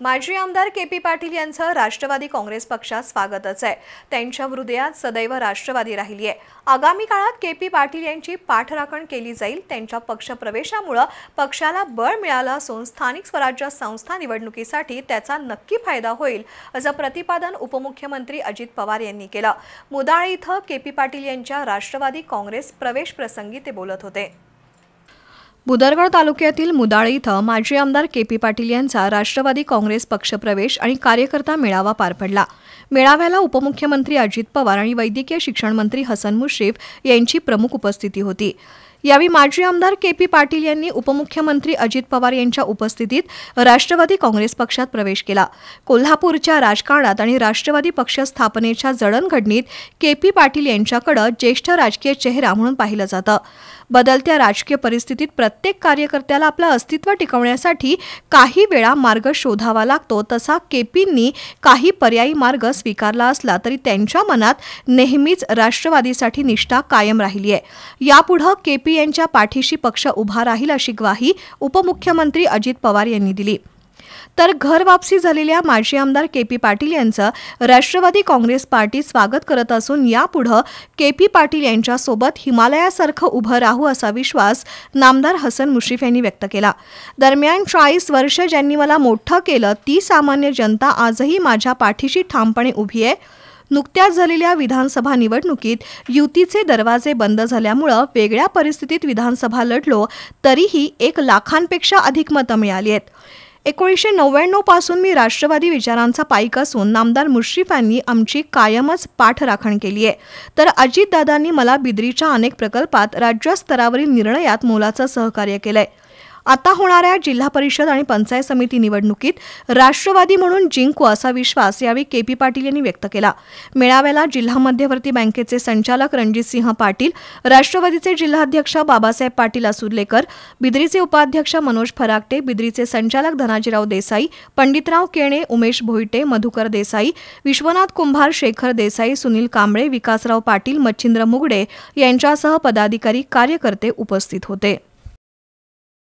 माजी आमदार के.पी. पाटील यांचं राष्ट्रवादी काँग्रेस पक्षात स्वागतच आहे। त्यांच्या हृदयात सदैव राष्ट्रवादी राहिली आहे। आगामी काळात के.पी. पाटील यांची पाठराखण केली जाईल। त्यांच्या पक्षप्रवेशामुळे पक्षाला बळ मिळालं असून स्थानिक स्वराज्य संस्था निवडणुकीसाठी त्याचा नक्की फायदा होईल असं प्रतिपादन उपमुख्यमंत्री अजित पवार यांनी केलं। मुदाळे इथं के.पी. पाटील यांच्या राष्ट्रवादी काँग्रेस प्रवेश प्रसंगी ते बोलत होते। बुदरगड तालुक्यातील मुदाळे इथं माजी आमदार के.पी. पाटील यांचा राष्ट्रवादी काँग्रेस पक्षप्रवेश आणि कार्यकर्ता मेळावा पार पडला। मेळाव्याला उपमुख्यमंत्री अजित पवार आणि वैद्यकीय शिक्षण मंत्री हसन मुश्रीफ यांची प्रमुख उपस्थिती होती। यावेळी माजी आमदार के.पी. पाटील यांनी उपमुख्यमंत्री अजित पवार यांच्या उपस्थितीत राष्ट्रवादी काँग्रेस पक्षात प्रवेश केला। कोल्हापूरच्या राजकारणात आणि राष्ट्रवादी पक्ष स्थापनेच्या जडणघडणीत के.पी. पाटील यांच्याकडे ज्येष्ठ राजकीय चेहरा म्हणून पाहिलं जातं। बदलत्या राजकीय परिस्थितीत प्रत्येक कार्यकर्त्याला आपलं अस्तित्व टिकवण्यासाठी काही वेळा मार्ग शोधावा लागतो, तसा के.पींनी काही पर्यायी मार्ग स्वीकारला असला तरी त्यांच्या मनात नेहमीच राष्ट्रवादीसाठी निष्ठा कायम राहिली आहे। यापुढे के.पी. यांच्या पाठीशी पक्ष उभा राहील अशी ग्वाही उपमुख्यमंत्री अजित पवार यांनी दिली। तर घर वापसी झालेल्या माजी आमदार के.पी. पाटील यांचं राष्ट्रवादी काँग्रेस पार्टी स्वागत करत असून यापुढे के.पी. पाटील यांच्यासोबत हिमालयासारखं उभं राहू असा विश्वास नामदार हसन मुश्रीफ यांनी व्यक्त केला। दरम्यान 40 वर्ष ज्यांनी मला मोठं केलं ती सामान्य जनता आजही माझ्या पाठीशी ठामपणे उभी आहे। नुकत्याच झालेल्या विधानसभा निवडणुकीत युतीचे दरवाजे बंद झाल्यामुळे वेगळ्या परिस्थितीत विधानसभा लढलो तरीही 1 लाखांपेक्षा अधिक मतं मिळाली आहेत। 1999 पासून मी राष्ट्रवादी विचारांचा पाईक असून नामदार मुश्रीफांनी आमची कायमच पाठराखण केली आहे। तर अजितदादांनी मला बिद्रीच्या अनेक प्रकल्पात राज्यस्तरावरील निर्णयात मोलाचं सहकार्य केलंय। आता होणाऱ्या जिल्हा परिषद आणि पंचायत समिती निवडणुकीत राष्ट्रवादी म्हणून जिंकू असा विश्वास यावेळी के.पी. पाटील यांनी व्यक्त केला। मेळाव्याला जिल्हा मध्यवर्ती बँकेचे संचालक रणजितसिंह पाटील, राष्ट्रवादीचे जिल्हाध्यक्ष बाबासाहेब पाटील असुर्लेकर, बिद्रीचे उपाध्यक्ष मनोज फराकटे, बिद्रीचे संचालक धनाजीराव देसाई, पंडितराव केणे, उमेश भोईटे, मधुकर देसाई, विश्वनाथ कुंभार, शेखर देसाई, सुनील कांबळे, विकासराव पाटील, मच्छिंद्र मुगडे यांच्यासह पदाधिकारी कार्यकर्ते उपस्थित होते।